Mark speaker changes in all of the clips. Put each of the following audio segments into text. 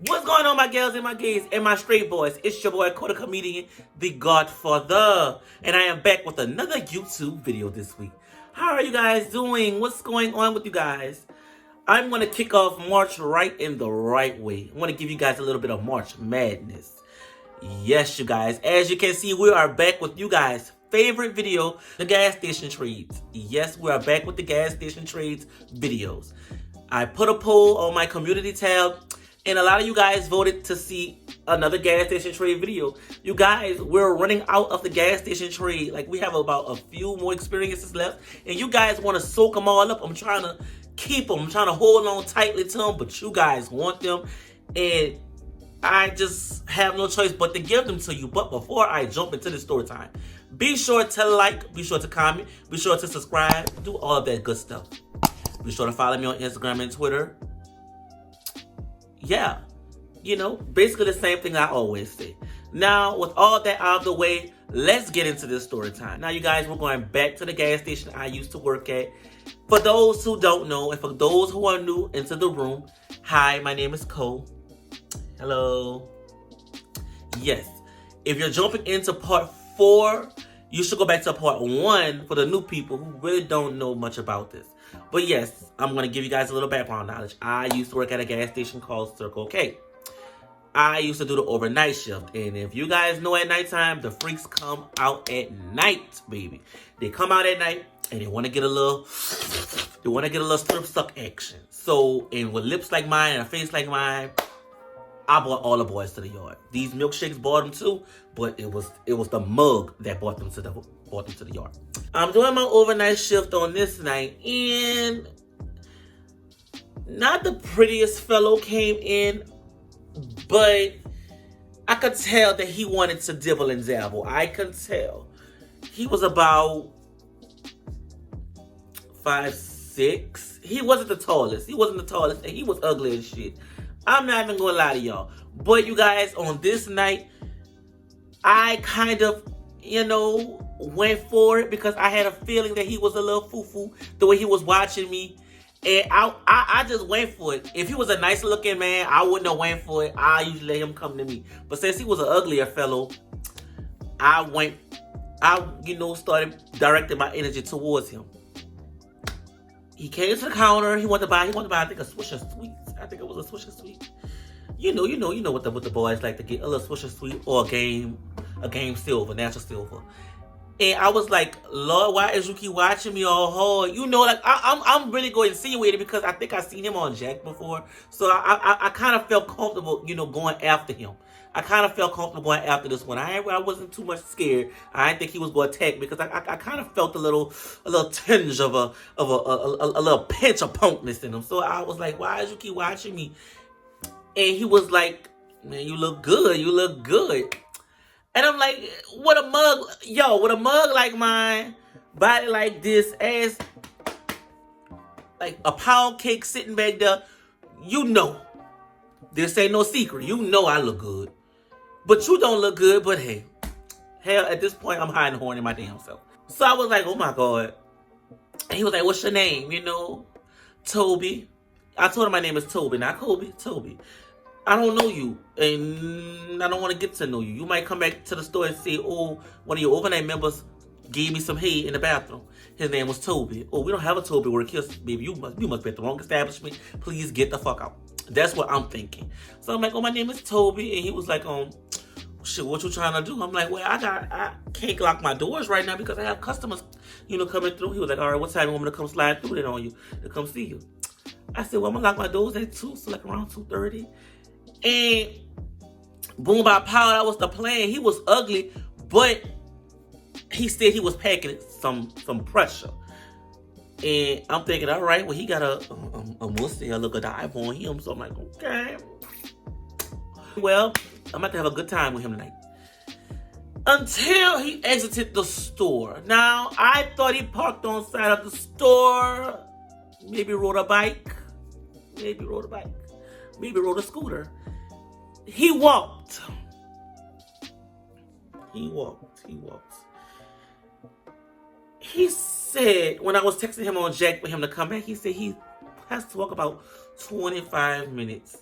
Speaker 1: What's going on, my gals and my gays and my straight boys? It's your boy, COTHECOMEDIAN, the Godfather. And I am back with another YouTube video this week. How are you guys doing? What's going on with you guys? I'm going to kick off March right in the right way. I want to give you guys a little bit of March madness. Yes, you guys. As you can see, we are back with you guys' favorite video, the gas station trades. Yes, we are back with the gas station trades videos. I put a poll on my community tab, and a lot of you guys voted to see another gas station trade video. You guys, we're running out of the gas station trade. Like, we have about a few more experiences left, and you guys want to soak them all up. I'm trying to keep them. I'm trying to hold on tightly to them, but you guys want them, and I just have no choice but to give them to you. But before I jump into the story time, be sure to like, be sure to comment, be sure to subscribe, do all of that good stuff. Be sure to follow me on Instagram and Twitter. Yeah, you know, basically the same thing I always say. Now, with all that out of the way, let's get into this story time. Now, you guys, we're going back to the gas station I used to work at. For those who don't know, and for those who are new into the room, hi, my name is Cole. Hello. Yes, if you're jumping into part 4, you should go back to part 1 for the new people who really don't know much about this. But yes, I'm going to give you guys a little background knowledge. I used to work at a gas station called Circle K. I used to do the overnight shift. And if you guys know, at nighttime, the freaks come out at night, baby. They come out at night and they want to get a little strip suck action. So, and with lips like mine and a face like mine, I brought all the boys to the yard. These milkshakes brought them too, but it was the mug that brought them to the yard. I'm doing my overnight shift on this night, and not the prettiest fellow came in, but I could tell that he wanted to dibble and dabble. I could tell. He was about 5'6". He wasn't the tallest, and he was ugly as shit. I'm not even gonna lie to y'all. But you guys, on this night, I kind of, went for it because I had a feeling that he was a little foo-foo the way he was watching me. And I just went for it. If he was a nice looking man, I wouldn't have went for it. I usually let him come to me. But since he was an uglier fellow, I started directing my energy towards him. He came to the counter. He wanted to buy, I think, a Swisher Sweet. I think it was a Swisher Sweet. You know what the boys like to get, a little Swisher Sweet or a game silver, natural silver. And I was like, Lord, why is you keep watching me all hard? I'm really going to insinuate it because I think I seen him on Jack before. So I kind of felt comfortable, going after him. I kind of felt comfortable going after this one. I wasn't too much scared. I didn't think he was going to attack because I kind of felt a little tinge of a little pinch of punkness in him. So I was like, why is you keep watching me? And he was like, man, you look good. You look good. And I'm like, with a mug like mine, body like this, ass like a pound cake sitting back there, this ain't no secret. I look good. But you don't look good, but hey. Hell, at this point, I'm hiding horn in my damn self. So I was like, oh my God. And he was like, what's your name? Toby. I told him my name is Toby, not Kobe, Toby. I don't know you, and I don't want to get to know you. You might come back to the store and say, oh, one of your overnight members gave me some hay in the bathroom. His name was Toby. Oh, we don't have a Toby work here, baby. You must be at the wrong establishment. Please get the fuck out. That's what I'm thinking. So I'm like, oh, my name is Toby. And he was like, shit, what you trying to do? I'm like, well, I can't lock my doors right now because I have customers, coming through. He was like, all right, what time you want me to come slide through it on you to come see you? I said, well, I'm going to lock my doors at 2, so like around 2:30. And boom, by power, that was the plan. He was ugly, but he said he was packing some pressure. And I'm thinking, all right, well, he got a musty, a look of dive on him. So I'm like, okay. Well, I'm about to have a good time with him tonight. Until he exited the store. Now, I thought he parked on the side of the store. Maybe rode a bike. Maybe rode a scooter. He walked. He said, when I was texting him on Jack for him to come back, he said he has to walk about 25 minutes.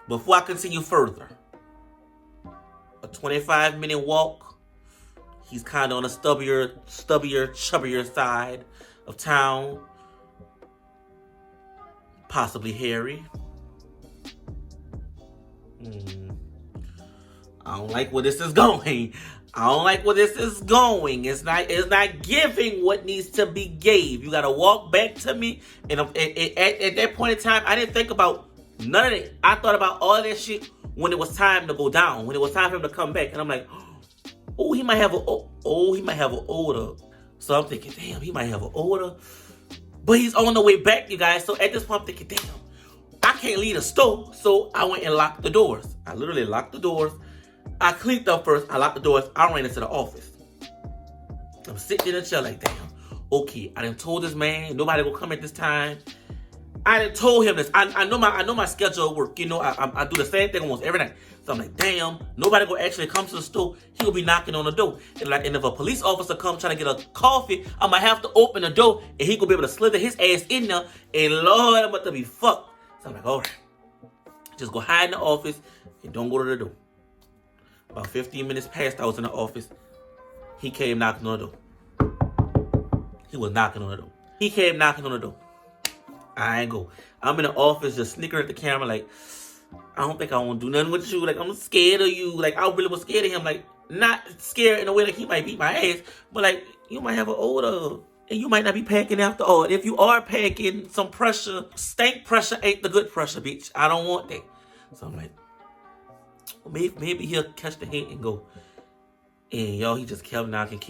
Speaker 1: Before I continue further, a 25-minute walk. He's kind of on the stubbier, chubbier side of town. Possibly hairy. I don't like where this is going. I don't like where this is going. It's not giving what needs to be gave. You gotta walk back to me. And at that point in time, I didn't think about none of that. I thought about all that shit when it was time to go down. When it was time for him to come back. And I'm like, oh, he might have an odor. So I'm thinking, damn, he might have an odor. But he's on the way back, you guys. So at this point, I'm thinking, damn, I can't leave the store. So I went and locked the doors. I literally locked the doors. I cleaned up first. I locked the doors. I ran into the office. I'm sitting in a chair like, damn, okay, I done told this man, nobody will come at this time. I done told him this. I know my schedule of work. You know, I do the same thing almost every night. So I'm like, damn, nobody will actually come to the store. He will be knocking on the door. And if a police officer come trying to get a coffee, I might have to open the door and he gonna be able to slither his ass in there. And Lord, I'm about to be fucked. So I'm like, all right, just go hide in the office and don't go to the door. About 15 minutes past, I was in the office. He came knocking on the door. He was knocking on the door. He came knocking on the door. I ain't go. I'm in the office just snickering at the camera like, I don't think I want to do nothing with you. Like, I'm scared of you. Like, I really was scared of him. Like, not scared in a way like he might beat my ass, but like, you might have an odor. And you might not be packing after all. If you are packing some pressure, stank pressure ain't the good pressure, bitch. I don't want that. So I'm like, well, maybe he'll catch the hint and go. And yo, he just kept knocking.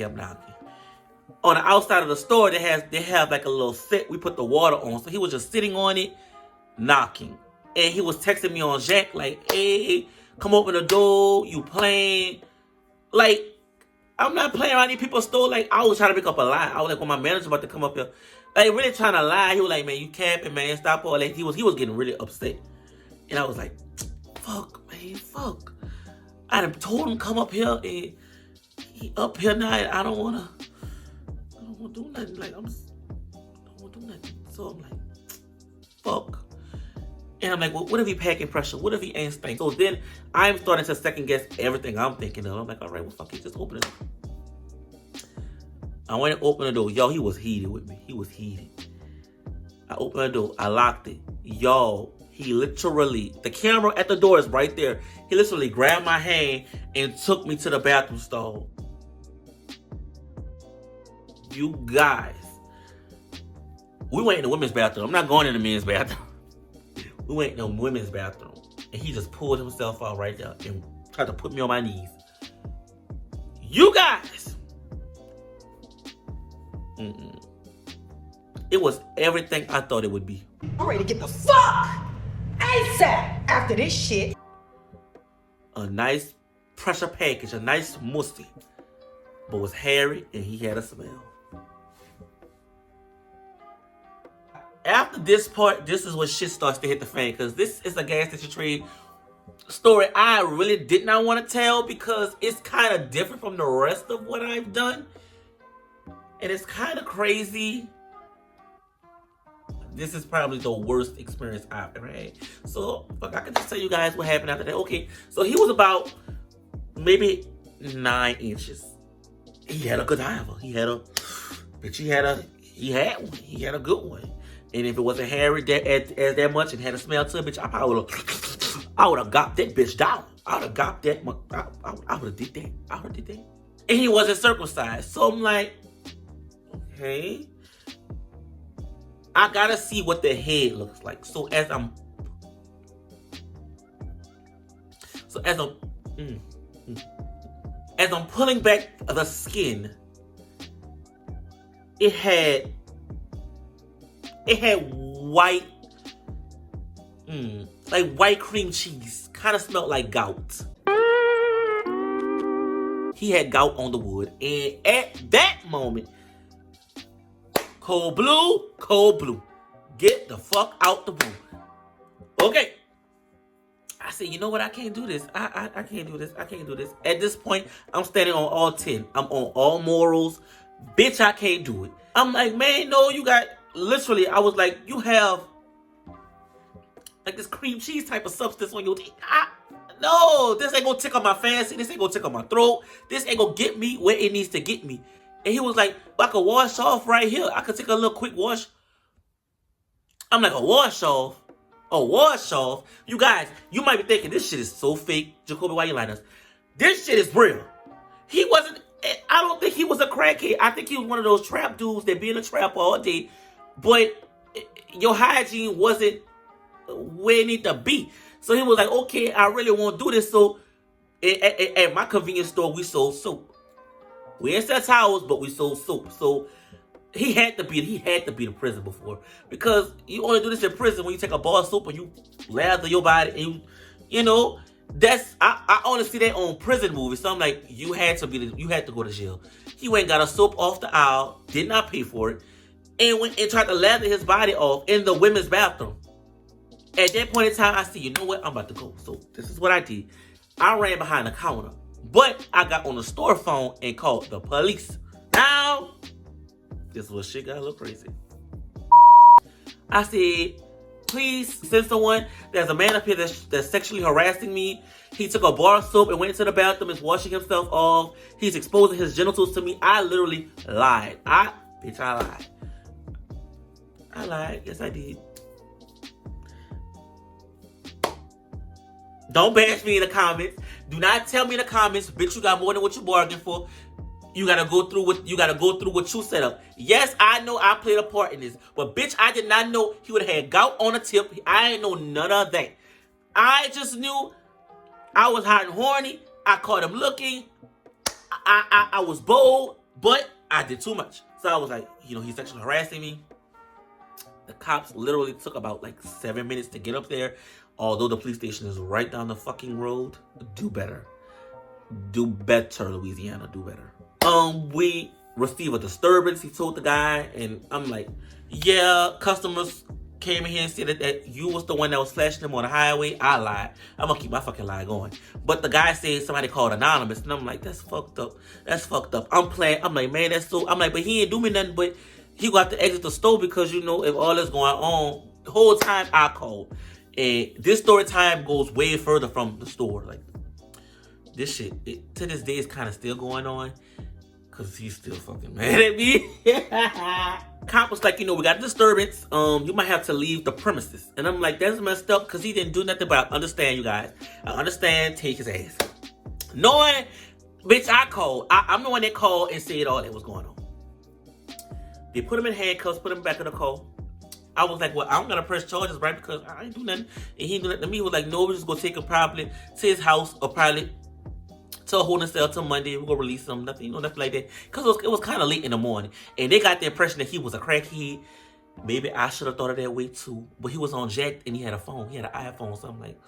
Speaker 1: On the outside of the store, they have like a little set. We put the water on. So he was just sitting on it, knocking. And he was texting me on Jack, like, hey, come open the door. You playing. Like, I'm not playing around these people's store. Like, I was trying to pick up a lie. I was like, when my manager about to come up here, like, really trying to lie. He was like, man, you capping, man. Stop all that. He was getting really upset. And I was like, fuck, man, fuck. I done told him come up here, and he up here now, and I don't wanna do nothing. Like, I don't wanna do nothing. So I'm like, fuck. And I'm like, well, what if he packing pressure? What if he ain't stink? So then I'm starting to second guess everything I'm thinking of. I'm like, all right, well, fuck it, just open it up. I went and opened the door. Yo, he was heated with me. He was heated. I opened the door. I locked it. Yo, he literally, the camera at the door is right there. He literally grabbed my hand and took me to the bathroom stall. You guys, we went in the women's bathroom. I'm not going in the men's bathroom. We went in the women's bathroom. And he just pulled himself out right there and tried to put me on my knees. You guys. It was everything I thought it would be.
Speaker 2: I'm ready to get the fuck ASAP after this shit.
Speaker 1: A nice pressure package, a nice mussy, but was hairy and he had a smell. After this part, this is when shit starts to hit the fan, because this is a gas station trade story I really did not want to tell because it's kind of different from the rest of what I've done. And it's kind of crazy. This is probably the worst experience I've ever had. So, fuck, I can just tell you guys what happened after that. Okay, so he was about maybe 9 inches. He had a good diver. He had one. He had a good one. And if it wasn't hairy as that much and had a smell to it, bitch, I would have got that bitch down. I would have got that. I would have did that. And he wasn't circumcised. So I'm like, okay. I gotta see what the head looks like. So as I'm pulling back the skin, it had white, like white cream cheese. Kind of smelled like gout. He had gout on the wood. And at that moment, cold blue. Get the fuck out the room. Okay. I said, you know what? I can't do this. I can't do this. I can't do this. At this point, I'm standing on all 10. I'm on all morals. Bitch, I can't do it. I'm like, man, no, you got... Literally, I was like, you have like this cream cheese type of substance on your teeth. No, this ain't gonna tickle my fancy. This ain't gonna tickle my throat. This ain't gonna get me where it needs to get me. And he was like, I could wash off right here. I could take a little quick wash. I'm like, a wash off? A wash off? You guys, you might be thinking, this shit is so fake. Jacoby, why you lying to us? This shit is real. He wasn't, I don't think he was a crackhead. I think he was one of those trap dudes that be in a trap all day. But your hygiene wasn't where it need to be. So he was like, okay, I really won't do this. So at my convenience store, we sold soap. We didn't sell towels, but we sold soap. So he had to be to prison before, because you only do this in prison when you take a bar of soap and you lather your body and you know that's I only see that on prison movies. So I'm like, you had to go to jail. He went and got a soap off the aisle, did not pay for it, and went and tried to lather his body off in the women's bathroom. At that point in time, I see, you know what, I'm about to go. So this is what I did. I ran behind the counter, but I got on the store phone and called the police. Now, this was shit got a little crazy. I said, please send someone. There's a man up here that's sexually harassing me. He took a bar of soap and went into the bathroom, is washing himself off. He's exposing his genitals to me. I literally lied. I lied. I lied. Yes, I did. Don't bash me in the comments. Do not tell me in the comments, bitch, you got more than what you bargained for. You gotta go through what you set up. Yes, I know I played a part in this, but bitch, I did not know he would have had gout on the tip. I didn't know none of that. I just knew I was hot and horny. I caught him looking. I was bold, but I did too much. So I was like, he's sexually harassing me. The cops literally took about like 7 minutes to get up there. Although the police station is right down the fucking road. Do better. Do better, Louisiana. Do better. We received a disturbance, he told the guy, and I'm like, yeah, customers came in here and said that you was the one that was flashing them on the highway. I lied. I'm gonna keep my fucking lie going. But the guy said somebody called anonymous, and I'm like, that's fucked up. That's fucked up. I'm like, man, that's so, I'm like, but he ain't do me nothing, but he gonna have to exit the store because, if all that's going on, the whole time I called. And this story time goes way further from the store. Like, this shit, to this day, is kind of still going on. Because he's still fucking mad at me. Cop was like, we got a disturbance. You might have to leave the premises. And I'm like, that's messed up because he didn't do nothing. But I understand, you guys. I understand. Take his ass. Knowing, bitch, I called. I'm the one that called and said all that was going on. They put him in handcuffs, put him back in the car. I was like, well, I'm going to press charges, right? Because I ain't do nothing. And he didn't do nothing to me. He was like, no, we're just going to take him probably to his house or probably to a holding cell till Monday. We're going to release him. Nothing, nothing like that. Because it was kind of late in the morning. And they got the impression that he was a crackhead. Maybe I should have thought of that way too. But he was on Jack and he had a phone. He had an iPhone. So I'm like,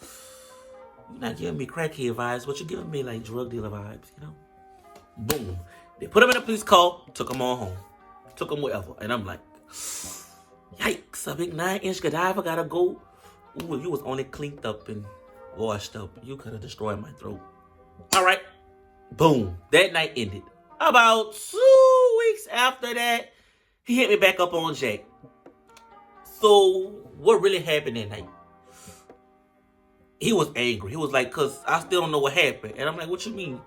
Speaker 1: you're not giving me crackhead vibes, but you're giving me like drug dealer vibes, Boom. They put him in a police car, took him on home. Took him wherever. And I'm like, yikes, a big 9-inch Godiva gotta go. Ooh, if you was only cleaned up and washed up, you could have destroyed my throat. All right. Boom. That night ended. About 2 weeks after that, he hit me back up on Jack. So, what really happened that night? He was angry. He was like, because I still don't know what happened. And I'm like, what you mean?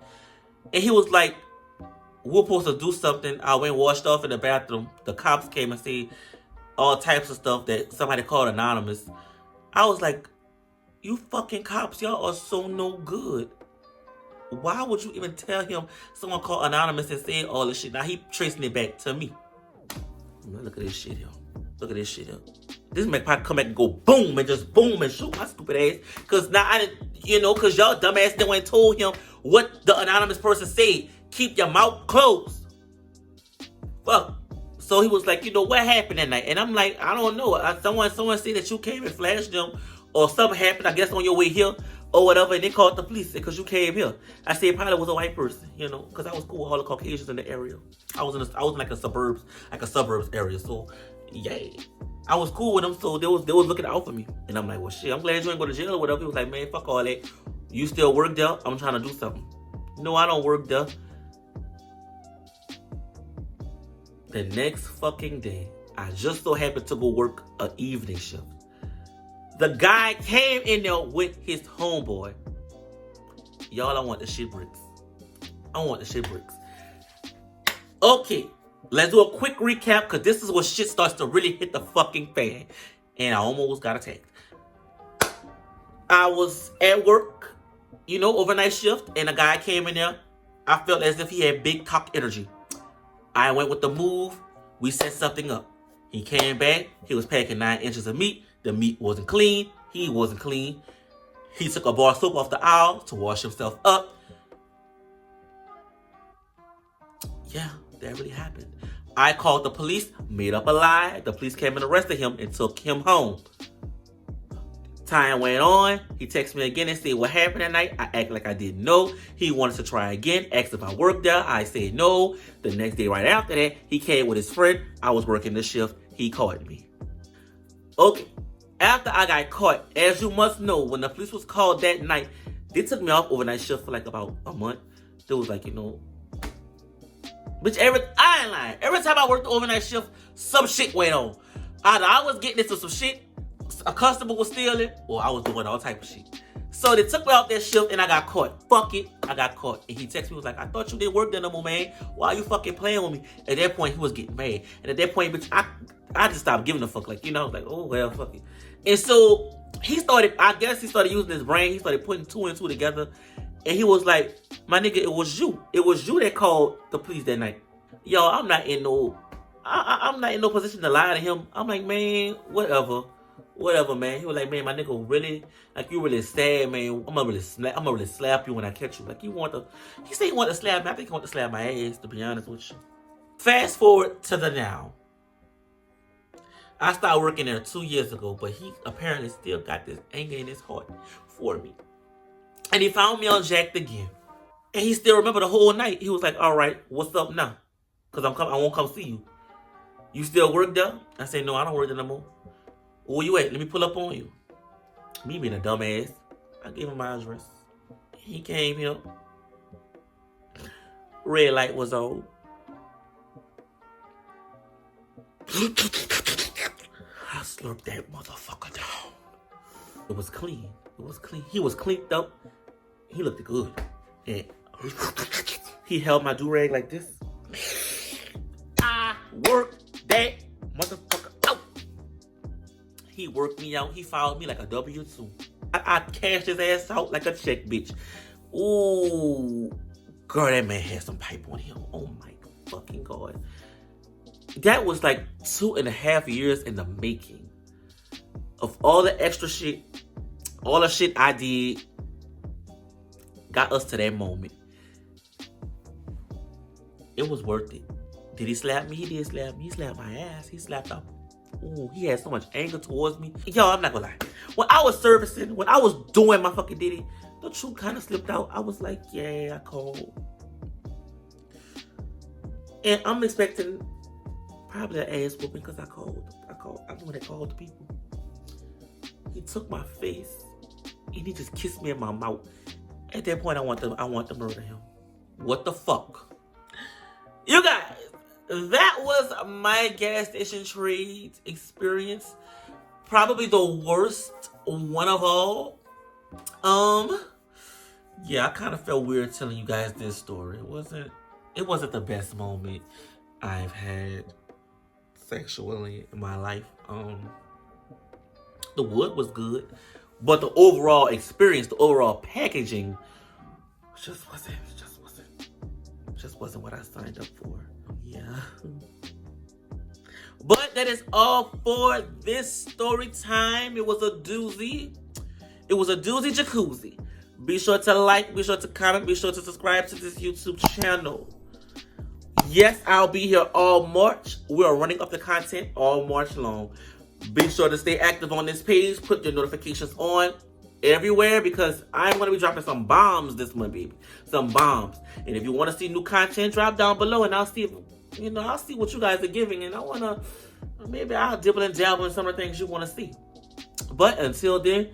Speaker 1: And he was like, we're supposed to do something. I went and washed off in the bathroom. The cops came and said all types of stuff that somebody called anonymous. I was like, you fucking cops, y'all are so no good. Why would you even tell him someone called anonymous and said all this shit? Now he tracing it back to me. Look at this shit, yo. Look at this shit, yo. This man probably come back and go boom and just boom and shoot my stupid ass. Because now I didn't, because y'all dumbass didn't went and told him what the anonymous person said. Keep your mouth closed. Fuck. So he was like, what happened that night? And I'm like, I don't know. Someone said that you came and flashed them or something happened, I guess, on your way here or whatever. And they called the police because you came here. I said it probably was a white person, because I was cool with all the Caucasians in the area. I was in like a suburbs area. So, yeah. I was cool with them, so they was looking out for me. And I'm like, well, shit, I'm glad you ain't go to jail or whatever. He was like, man, fuck all that. You still work there? I'm trying to do something. No, I don't work there. The next fucking day, I just so happened to go work an evening shift. The guy came in there with his homeboy. Y'all, I want the shit bricks. I want the shit bricks. Okay, let's do a quick recap, because this is where shit starts to really hit the fucking fan. And I almost got attacked. I was at work, you know, overnight shift, and a guy came in there. I felt as if he had big cock energy. I went with the move. We set something up. He came back. He was packing 9 inches of meat. The meat wasn't clean. He wasn't clean. He took a bar of soap off the aisle to wash himself up. Yeah, that really happened. I called the police, made up a lie. The police came and arrested him and took him home. Time went on. He texted me again and said what happened that night. I acted like I didn't know. He wanted to try again, asked if I worked there. I said no. The next day right after that, he came with his friend. I was working the shift. He caught me. Okay. After I got caught, as you must know, when the police was called that night, they took me off overnight shift for like about a month. It was like, you know, bitch, I ain't lying. Every time I worked the overnight shift, some shit went on. Either I was getting into some shit, a customer was stealing, or I was doing all type of shit. So they took me off that shift and I got caught. Fuck it, I got caught. And he texted me, was like, I thought you didn't work there no more, man. Why are you fucking playing with me? At that point, he was getting mad. And at that point, bitch, I just stopped giving a fuck. Like, you know, like, oh, well, fuck it. And so he started, I guess he started using his brain. He started putting 2 and 2 together. And he was like, my nigga, it was you. It was you that called the police that night. Yo, I'm not in no position to lie to him. I'm like, man, whatever, man. He was like, man, my nigga, really, like, you really sad, man. I'm gonna really slap you when I catch you. Like, he said he wanted to slap me. I think he wanted to slap my ass, to be honest with you. Fast forward to the now. I started working there 2 years ago, but he apparently still got this anger in his heart for me. And he found me on Jacked again. And he still remember the whole night. He was like, all right, what's up now? Because I won't come see you. You still work there? I said, no, I don't work there no more. Where you at? Let me pull up on you. Me being a dumbass. I gave him my address. He came here. Red light was on. I slurped that motherfucker down. It was clean. It was clean. He was cleaned up. He looked good. And he held my do-rag like this. I worked that motherfucker out. He worked me out. He followed me like a W-2. I cashed his ass out like a check, bitch. Ooh. Girl, that man had some pipe on him. Oh my fucking God. That was like 2.5 years in the making. Of all the extra shit, all the shit I did, got us to that moment. It was worth it. Did he slap me? He did slap me. He slapped my ass. He slapped up. Ooh, he had so much anger towards me. Yo, I'm not gonna lie. When I was servicing, when I was doing my fucking ditty, the truth kind of slipped out. I was like, yeah, I called. And I'm expecting probably an ass whooping because I called. I'm the one that called the people. He took my face and he just kissed me in my mouth. At that point, I want to murder him. What the fuck? You guys, that was my gas station trade experience. Probably the worst one of all. Yeah, I kind of felt weird telling you guys this story. It wasn't the best moment I've had sexually in my life. The wood was good, but the overall experience, the overall packaging just wasn't what I signed up for. Yeah. But that is all for this story time. It was a doozy. It was a doozy jacuzzi. Be sure to like, be sure to comment, be sure to subscribe to this YouTube channel. Yes, I'll be here all March. We are running up the content all March long. Be sure to stay active on this page. Put your notifications on everywhere because I'm going to be dropping some bombs this month, baby. Some bombs. And if you want to see new content, drop down below and I'll see what you guys are giving. And maybe I'll dibble and dabble in some of the things you want to see. But until then,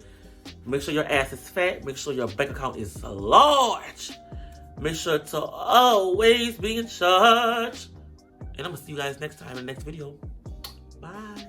Speaker 1: make sure your ass is fat. Make sure your bank account is large. Make sure to always be in charge. And I'm going to see you guys next time in the next video. Bye.